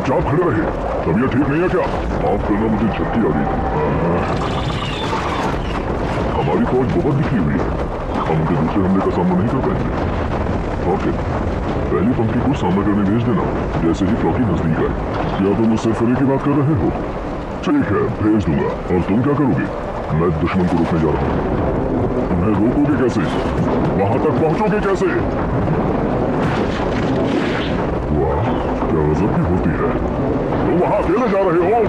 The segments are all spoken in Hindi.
चुपचाप खड़े रहे। तबीयत ठीक नहीं है क्या? माफ करना, मुझे झटकी आ गई थी। हमारी फौज बहुत बिखरी हुई है, हम उनके दूसरे हमले का सामना नहीं कर पाएंगे। ओके, पहली पंक्ति को सामना करने भेज देना जैसे ही फ्लॉकी नजदीक आए। क्या तुम उससे फिर की बात कर रहे हो? ठीक है, भेज दूंगा। और तुम क्या करोगे? मैं दुश्मन को रोकने जा रहा हूँ। तुम्हें रोकोगे कैसे? वहां तक पहुंचोगे कैसे? वाह, क्या गजब की होती है। तुम वहां अकेले जा रहे हो?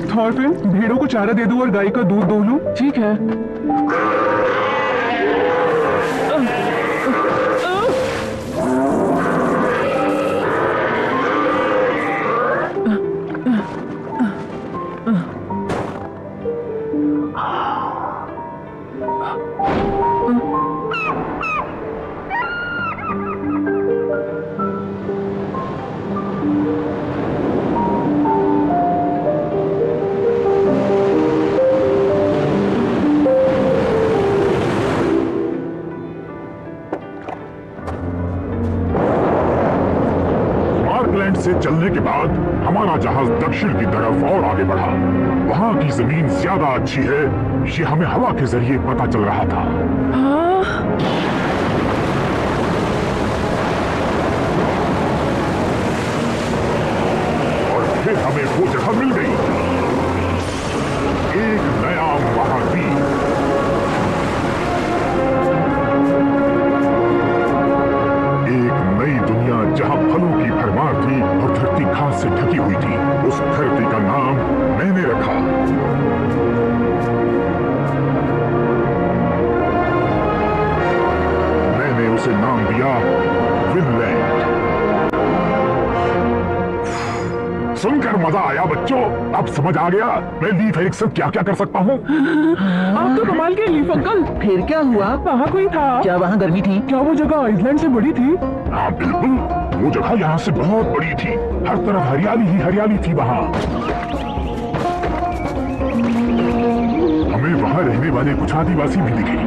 थॉरफिन, भेड़ों को चारा दे दो और गाय का दूध दो लूं। ठीक है। से चलने के बाद हमारा जहाज दक्षिण की तरफ और आगे बढ़ा। वहां की जमीन ज्यादा अच्छी है, ये हमें हवा के जरिए पता चल रहा था। और फिर हमें वो जगह मिल गई, एक नया महाद्वीप। जहां फलों की भरमार थी और धरती घास से ढकी हुई थी। उस धरती का नाम मैंने रखा मैंने उसे नाम दिया विनलैंड। सुनकर मजा आया बच्चों? अब समझ आ गया मैं लीफ एरिक्सन क्या क्या कर सकता हूँ। आप तो कमाल के लीफ अंकल। फिर क्या हुआ? वहाँ कोई था क्या? वहाँ गर्मी थी क्या? वो जगह आइसलैंड से बड़ी थी? हाँ बिल्कुल, वो जगह यहाँ से बहुत बड़ी थी। हर तरफ हरियाली ही हरियाली थी वहाँ। हमें वहाँ रहने वाले कुछ आदिवासी भी दिखे।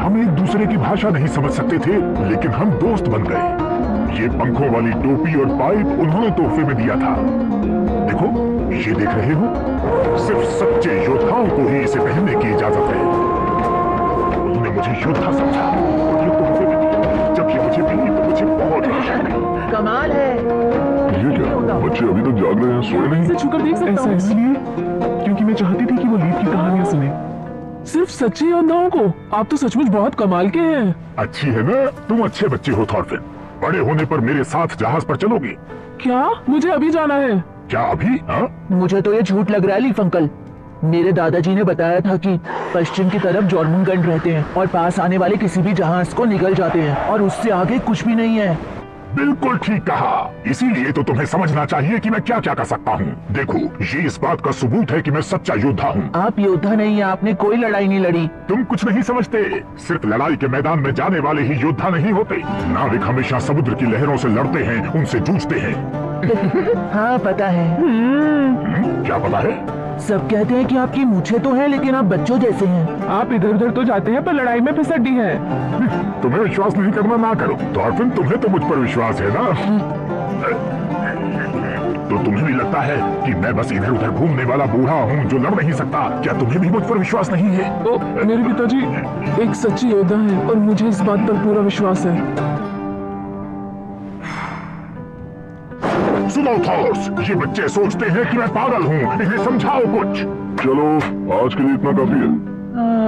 हम एक दूसरे की भाषा नहीं समझ सकते थे, लेकिन हम दोस्त बन गए। ये पंखों वाली टोपी और पाइप उन्होंने तोहफे में दिया था। देखो, ये देख रहे हो? सिर्फ सच्चे योद्धाओं को ही इसे पहनने की इजाजत है। तुमने मुझे योद्धा समझा, ये तो कमाल है। ये क्या, बच्चे अभी तक जाग रहे हैं, सोए नहीं? से छुकर देख सकता हूँ। इसलिए क्योंकि मैं चाहती थी कि वो लीफ की कहानियां सुने। सिर्फ सच्चे योद्धाओं को। आप तो सचमुच बहुत कमाल के हैं। अच्छी है ना, तुम अच्छे बच्चे हो थॉर्फिन। बड़े होने पर मेरे साथ जहाज पर चलोगी? क्या? मुझे अभी जाना है। क्या अभी? हाँ? मुझे तो ये झूठ लग रहा है लीफ अंकल। मेरे दादाजी ने बताया था कि पश्चिम की तरफ जॉर्मुनगंड रहते हैं और पास आने वाले किसी भी जहाज को निगल जाते हैं और उससे आगे कुछ भी नहीं है। बिल्कुल ठीक कहा। इसीलिए तो तुम्हें समझना चाहिए कि मैं क्या क्या कर सकता हूँ। देखो, ये इस बात का सबूत है कि मैं सच्चा योद्धा हूँ। आप योद्धा नहीं है, आपने कोई लड़ाई नहीं लड़ी। तुम कुछ नहीं समझते। सिर्फ लड़ाई के मैदान में जाने वाले ही योद्धा नहीं होते। नाविक हमेशा समुद्र की लहरों से लड़ते हैं, उनसे जूझते हैं। हाँ पता है। क्या पता है? सब कहते हैं कि आपकी मूछें तो हैं लेकिन आप बच्चों जैसे हैं। आप इधर उधर तो जाते हैं पर लड़ाई में फिसड्डी है। तुम्हें विश्वास नहीं करना ना करो। थॉर्फिन, तुम्हें तो मुझ पर विश्वास है ना? तो तुम्हें भी लगता है कि मैं बस इधर उधर घूमने वाला बूढ़ा हूँ जो लड़ नहीं सकता? क्या तुम्हें भी मुझ पर विश्वास नहीं है? तो मेरे पिताजी एक सच्चे योद्धा हैं और मुझे इस बात पर पूरा विश्वास है। सुनो थॉर्स, ये बच्चे सोचते हैं कि मैं पागल हूँ, इन्हें समझाओ कुछ। चलो, आज के लिए इतना काफी है।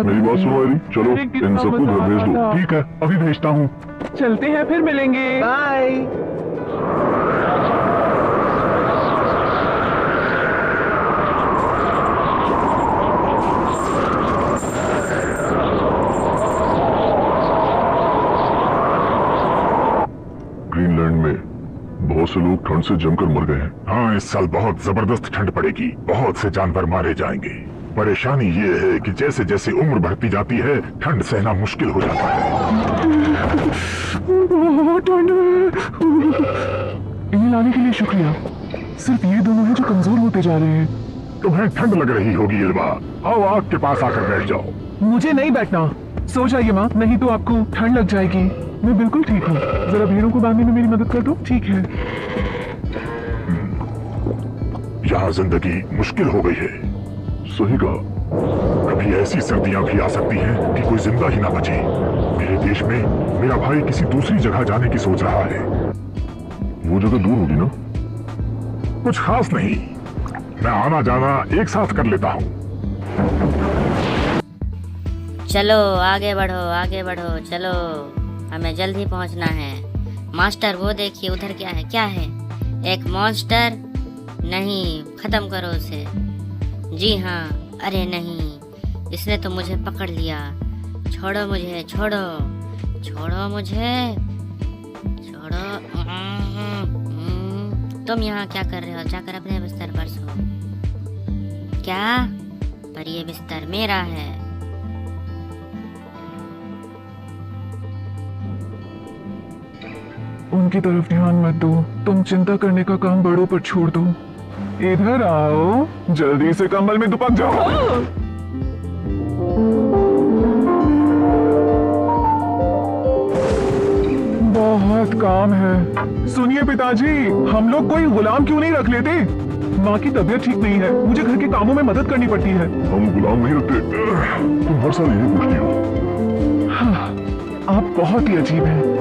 मेरी बात सुनो एरी, चलो इन सबको घर भेज दो। ठीक है, अभी भेजता हूँ। चलते हैं, फिर मिलेंगे। बाय। ग्रीनलैंड में बहुत से लोग ठंड से जमकर मर गए हैं। हाँ, इस साल बहुत जबरदस्त ठंड पड़ेगी, बहुत से जानवर मारे जाएंगे। परेशानी ये है कि जैसे जैसे उम्र बढ़ती जाती है, ठंड सहना मुश्किल हो जाता है। इन्हें लाने के लिए शुक्रिया। सिर्फ ये दोनों हैं जो कमजोर होते जा रहे हैं। तुम्हें ठंड लग रही होगी इल्वा, आओ आग के पास आकर बैठ जाओ। मुझे नहीं बैठना, सो जाइए माँ, नहीं तो आपको ठंड लग जाएगी। मैं बिल्कुल ठीक हूँ, जरा भेड़ों को बांधने में मेरी मदद कर दो। ठीक है। यहाँ जिंदगी मुश्किल हो गई है। सही कहा। कभी ऐसी सर्दियाँ भी आ सकती हैं कि कोई जिंदा ही ना बचे। मेरे देश में मेरा भाई किसी दूसरी जगह जाने की सोच रहा है। वो जगह दूर होगी ना? कुछ खास नहीं, मैं आना जाना एक साथ कर लेता हूँ। चलो आगे बढ़ो, चलो, हमें जल्दी पहुंचना है। मास्टर, वो देखिए उधर क्या है? एक मॉन्स्टर? नहीं, खत्म करो उसे। जी हाँ। अरे नहीं, इसने तो मुझे पकड़ लिया। छोड़ो मुझे, छोड़ो मुझे, छोड़ो। तुम यहाँ क्या कर रहे हो? जाकर अपने बिस्तर पर सो। क्या? पर ये बिस्तर मेरा है। उनकी तरफ ध्यान मत दो, तुम चिंता करने का काम बड़ों पर छोड़ दो। इधर आओ, जल्दी से कंबल में दुपक जाओ। बहुत काम है। सुनिए पिताजी, हम लोग कोई गुलाम क्यों नहीं रख लेते? माँ की तबीयत ठीक नहीं है, मुझे घर के कामों में मदद करनी पड़ती है। हम गुलाम नहीं रखते, तुम हर साल यही पूछती हो। हाँ, आप बहुत ही अजीब हैं।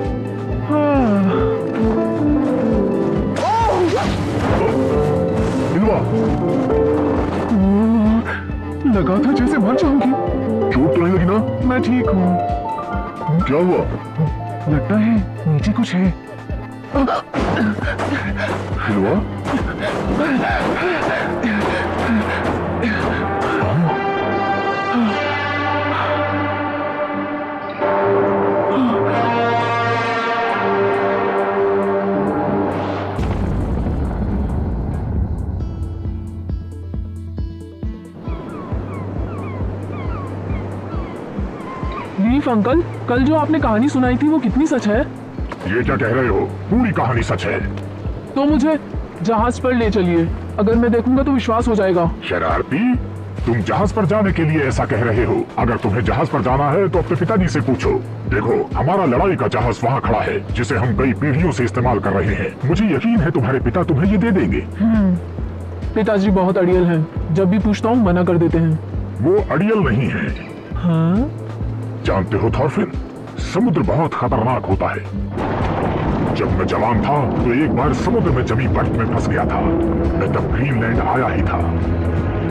लगा था जैसे मर जाऊंगी। चोट तो नहीं लगी ना? मैं ठीक हूँ। क्या हुआ? लगता है नीचे कुछ है। हिलवा? लीफ अंकल, कल जो आपने कहानी सुनाई थी वो कितनी सच है? ये क्या कह रहे हो? पूरी कहानी सच है। तो मुझे जहाज पर ले चलिए, अगर मैं देखूंगा तो विश्वास हो जाएगा। शरारती, तुम जहाज पर जाने के लिए ऐसा कह रहे हो? अगर तुम्हें जहाज पर जाना है तो अपने पिताजी से पूछो। देखो, हमारा लड़ाई का जहाज वहाँ खड़ा है जिसे हम कई पीढ़ियों से इस्तेमाल कर रहे हैं। मुझे यकीन है तुम्हारे पिता तुम्हें ये दे देंगे। पिताजी बहुत अड़ियल हैं, जब भी पूछता हूँ मना कर देते हैं। वो अड़ियल नहीं है। हाँ? जानते हो थॉर्फिन, समुद्र बहुत खतरनाक होता है। जब मैं जवान था तो एक बार समुद्र में जमी बर्फ में फंस गया था। मैं तब ग्रीनलैंड आया ही था।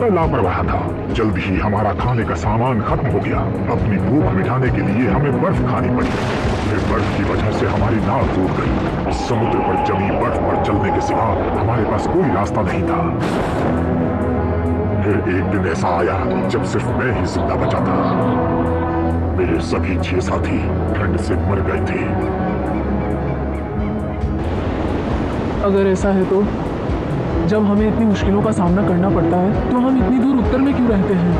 मैं लापरवाह था। जल्द ही हमारा खाने का सामान खत्म हो गया। अपनी भूख मिटाने के लिए हमें बर्फ खानी पड़ी। फिर बर्फ की वजह से हमारी नाव टूट गई। समुद्र पर जमी बर्फ पर चलने के सिवा हमारे पास कोई रास्ता नहीं था। फिर एक दिन ऐसा आया जब सिर्फ मैं ही जिंदा बचा था। मेरे सभी 6 साथी ठंड से मर गए थे। अगर ऐसा है तो जब हमें इतनी मुश्किलों का सामना करना पड़ता है तो हम इतनी दूर उत्तर में क्यों रहते हैं?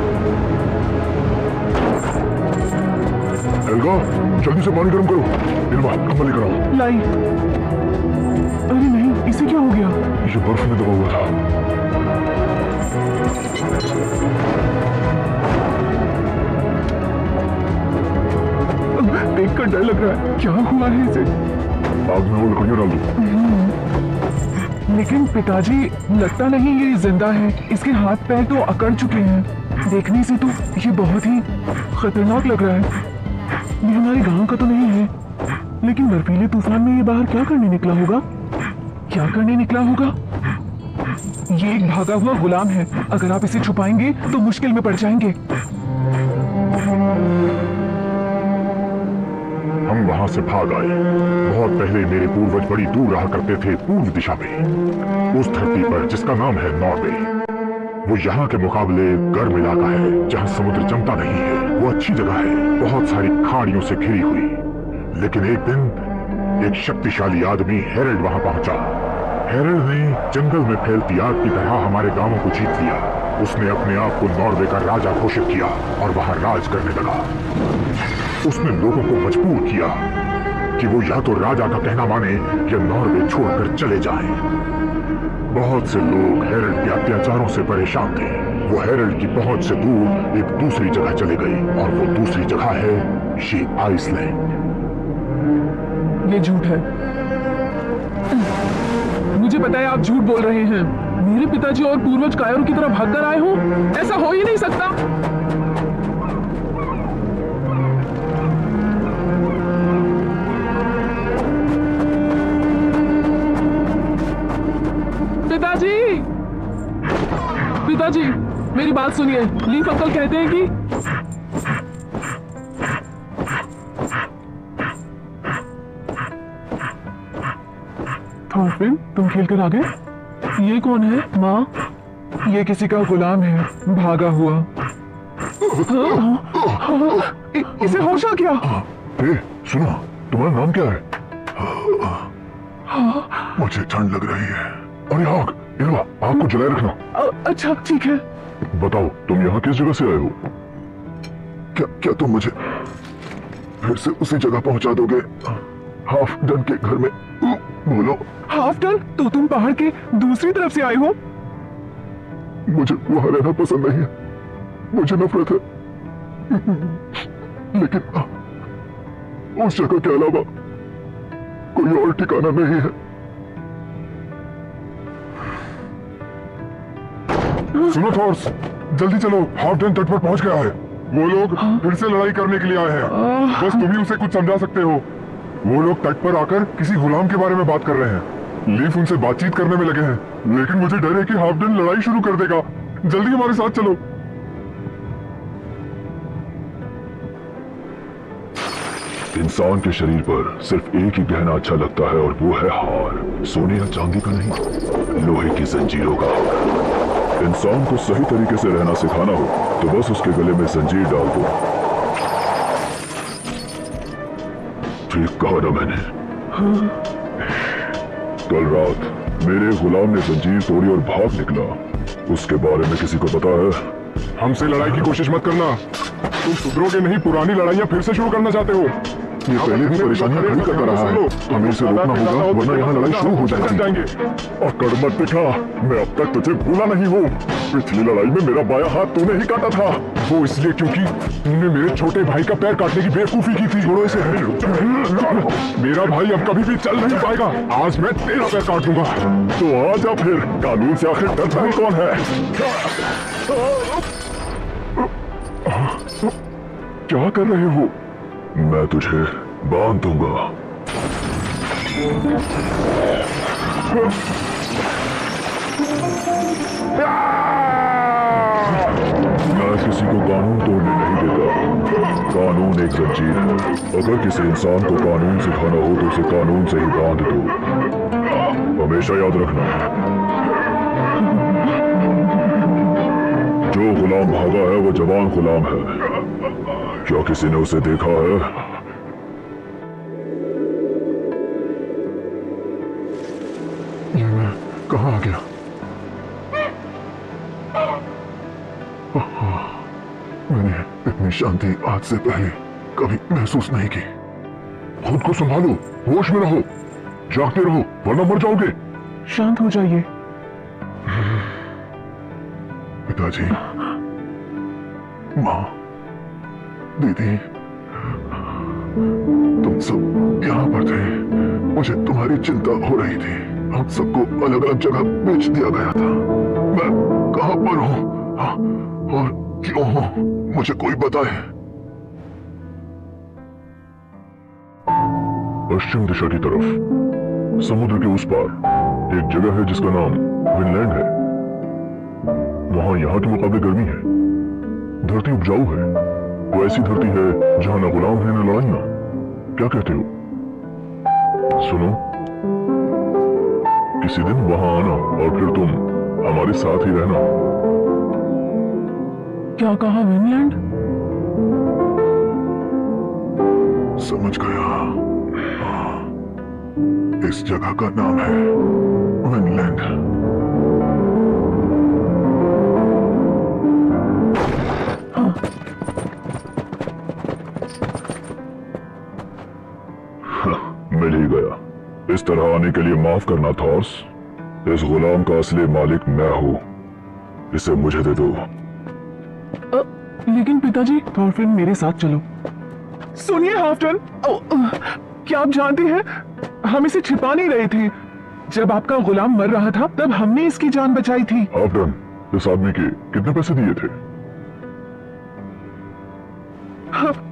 एल्गा, जल्दी से पानी गर्म करो। इल्मा, कंबल लेकर आओ। लाई। अरे नहीं, इसे क्या हो गया? ये बर्फ में दबा हुआ था। देखकर डर लग रहा है। क्या हुआ है इसे? आग में और लकड़ियां डाल दो। लेकिन पिताजी, लगता नहीं ये जिंदा है। इसके हाथ पैर तो अकड़ चुके हैं। देखने से तो ये बहुत ही खतरनाक लग रहा है। ये हमारे गांव का तो नहीं है, लेकिन बर्फीले तूफान में ये बाहर क्या करने निकला होगा? क्या करने निकला होगा? ये एक भागा हुआ गुलाम है। अगर आप इसे छुपाएंगे तो मुश्किल में पड़ जाएंगे। हम वहां से भाग आए। बहुत पहले मेरे पूर्वज बड़ी दूर रहा करते थे, पूर्व दिशा में, उस धरती पर जिसका नाम है नॉर्वे। वो यहाँ के मुकाबले गर्म इलाका है, जहाँ समुद्र जमता नहीं है। वो अच्छी जगह है, बहुत सारी खाड़ियों से घिरी हुई। लेकिन एक दिन एक शक्तिशाली आदमी हेरल्ड वहां पहुंचा। हेरल्ड ने जंगल में फैलती आग की तरह हमारे गांवों को जीत लिया। उसने अपने आप को नॉर्वे का राजा घोषित किया और वहां राज करने लगा। उसने लोगों को मजबूर किया कि वो या तो राजा का कहना माने या नॉर्वे छोड़कर चले जाएं। बहुत से लोग हेरल्ड के अत्याचारों से परेशान थे। वो हेरल्ड की पहुंच से दूर एक दूसरी जगह चले गए, और वो दूसरी जगह है ये आइसलैंड। ये झूठ है। मुझे पता है आप झूठ बोल रहे हैं। मेरे पिताजी और पूर्वज कायरों की तरह भागकर आए हो? ऐसा हो ही नहीं सकता। पिताजी, पिताजी, मेरी बात सुनिए। लीफ अंकल कहते हैं कि थॉर्फिन, तुम खेल कर आ गए? ये कौन है माँ? ये किसी का गुलाम है, भागा हुआ। इसे होश आ गया। सुनो, तुम्हारा नाम क्या है? मुझे ठंड लग रही है। अरे आग, इल्वा, आग को जलाए रखना। अच्छा ठीक है। बताओ, तुम यहाँ किस जगह से आए हो? क्या तुम मुझे फिर से उसी जगह पहुंचा दोगे? हाफ डन के घर में। बोलो। Half done? तो तुम पहाड़ के दूसरी तरफ से आए हो? मुझे वहां रहना पसंद नहीं है, मुझे नफरत है। लेकिन उस जगह के अलावा कोई और ठिकाना नहीं है। सुनो थॉर्स, जल्दी चलो, हाफ डन तट पर पहुंच गया है। वो लोग फिर से लड़ाई करने के लिए आए हैं। बस तुम ही उसे कुछ समझा सकते हो। वो लोग तट पर आकर किसी गुलाम के बारे में बात कर रहे हैं। लीफ उनसे बातचीत करने में लगे हैं, लेकिन मुझे डर है कि हाफ डन लड़ाई शुरू कर देगा। जल्दी हमारे साथ चलो। इंसान के शरीर पर सिर्फ एक ही गहना अच्छा लगता है, और वो है हार। सोने या चांदी का नहीं, लोहे की जंजीरों का। इंसान को सही तरीके से रहना सिखाना हो तो बस उसके गले में जंजीर डाल दो। ठीक कहा ना मैंने? कल रात मेरे गुलाम ने जंजीर तोड़ी और भाग निकला। उसके बारे में किसी को पता है? हमसे लड़ाई की कोशिश मत करना। तुम सुधरोगे नहीं, पुरानी लड़ाइयां फिर से शुरू करना चाहते हो। ये पहले भी परेशानियां खड़ी करता रहा है। हमें इसे रोकना होगा, वरना यहाँ लड़ाई शुरू हो जाएगी। अकड़ मत दिखा, मैं अब तक तुझे भूला नहीं हूँ। पिछली लड़ाई में मेरा बायां हाथ तूने ही काटा था। वो इसलिए क्योंकि तूने मेरे छोटे भाई का पैर काटने की बेवकूफी की थी। छोड़ो इसे। मेरा भाई अब कभी भी चल नहीं पाएगा। आज मैं तेरा पैर काट दूंगा। तो आ जा फिर, कानून से आखिर डरता ही कौन है? क्या कर रहे हो? मैं तुझे बांध दूंगा। मैं किसी को कानून तोड़ने नहीं देता। कानून एक जंजीर है। अगर किसी इंसान को कानून सिखाना हो तो उसे कानून से ही बांध दो। हमेशा याद रखना, जो गुलाम भागा है वो जवान गुलाम है। क्या किसी ने उसे देखा है? मैं कहाँ आ गया? मैंने इतनी शांति आज से पहले कभी महसूस नहीं की। खुद को संभालो, होश में रहो, जागते रहो वरना मर जाओगे। शांत हो जाइए। पिताजी, माँ, दीदी, तुम सब यहाँ पर थे। मुझे तुम्हारी चिंता हो रही थी। हम सबको अलग अलग जगह बेच दिया गया था। मैं कहाँ पर हूँ और क्यों हूँ, मुझे कोई बताए। पश्चिम दिशा की तरफ समुद्र के उस पार एक जगह है जिसका नाम विनलैंड है। वहां यहाँ के मुकाबले गर्मी है, धरती उपजाऊ है। वो ऐसी धरती है जहां ना गुलाम है ना लड़ाइयां। क्या कहते हो? सुनो, किसी दिन वहां आना और फिर तुम हमारे साथ ही रहना। क्या कहा? विनलैंड? समझ गया। इस जगह का नाम है विनलैंड। मिल ही गया। इस तरह आने के लिए माफ करना थॉर्स। इस गुलाम का असली मालिक मैं हूं। इसे मुझे दे दो। लेकिन पिताजी, थॉरफिन मेरे साथ चलो। सुनिए हाफटन, क्या आप जानते हैं हम इसे छिपा नहीं रहे थे। जब आपका गुलाम मर रहा था तब हमने इसकी जान बचाई थी। हाफटन, इस आदमी के कितने पैसे दिए थे?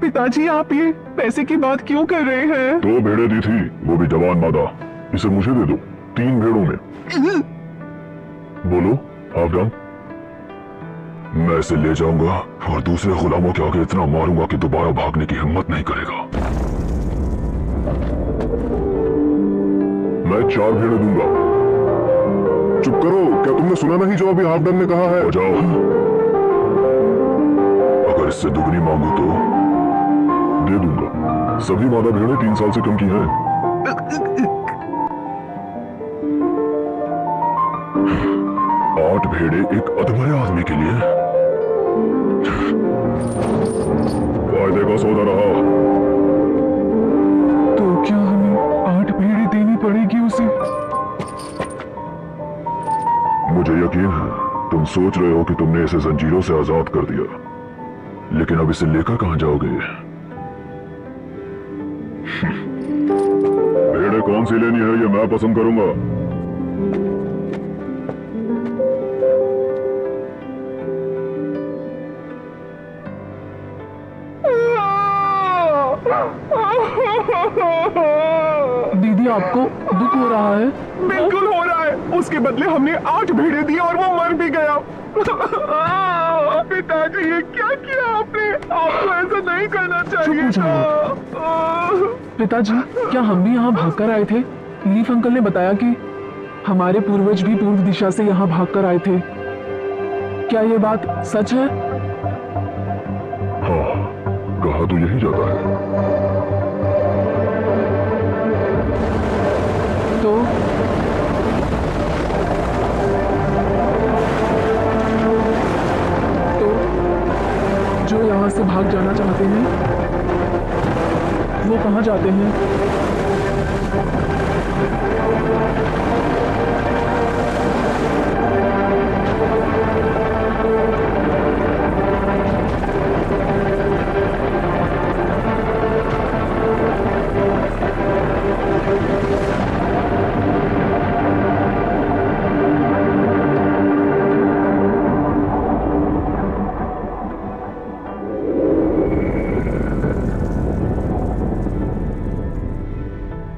पिताजी, आप ये पैसे की बात क्यों कर रहे हैं? 2 भेड़ें दी थी, वो भी जवान मादा। इसे मुझे दे दो 3 भेड़ों में। बोलो हाफटन। मैं इसे ले जाऊंगा और दूसरे गुलामों के आगे इतना मारूंगा कि दोबारा भागने की हिम्मत नहीं करेगा। मैं 4 भेड़ें दूंगा। चुप करो, क्या तुमने सुना नहीं जो अभी हाफटन ने कहा है? हो जाओ। अगर इससे दुगनी मांगू तो दे दूंगा। सभी मादा भेड़ें 3 साल से कम की हैं। 8 भेड़ें एक अधमरे आदमी के लिए फायदे का सौदा रहा। तो क्या हमें 8 भेड़ें देनी पड़ेगी उसे? मुझे यकीन है तुम सोच रहे हो कि तुमने इसे जंजीरों से आजाद कर दिया, लेकिन अब इसे लेकर कहां जाओगे? भेड़ें कौन सी लेनी है ये मैं पसंद करूंगा। दीदी, आपको दुख हो रहा है? बिल्कुल हो रहा है। उसके बदले हमने 8 भेड़ें दी और वो मर भी गया। पिताजी, ये क्या किया आपने? आपको ऐसा नहीं करना चाहिए था। पिताजी, क्या हम भी यहाँ भागकर आए थे? लीफ अंकल ने बताया कि हमारे पूर्वज भी पूर्व दिशा से यहाँ भागकर आए थे। क्या ये बात सच है? हाँ, कहा तो यही जाता है। तो जो यहाँ से भाग जाना चाहते हैं वो कहाँ जाते हैं?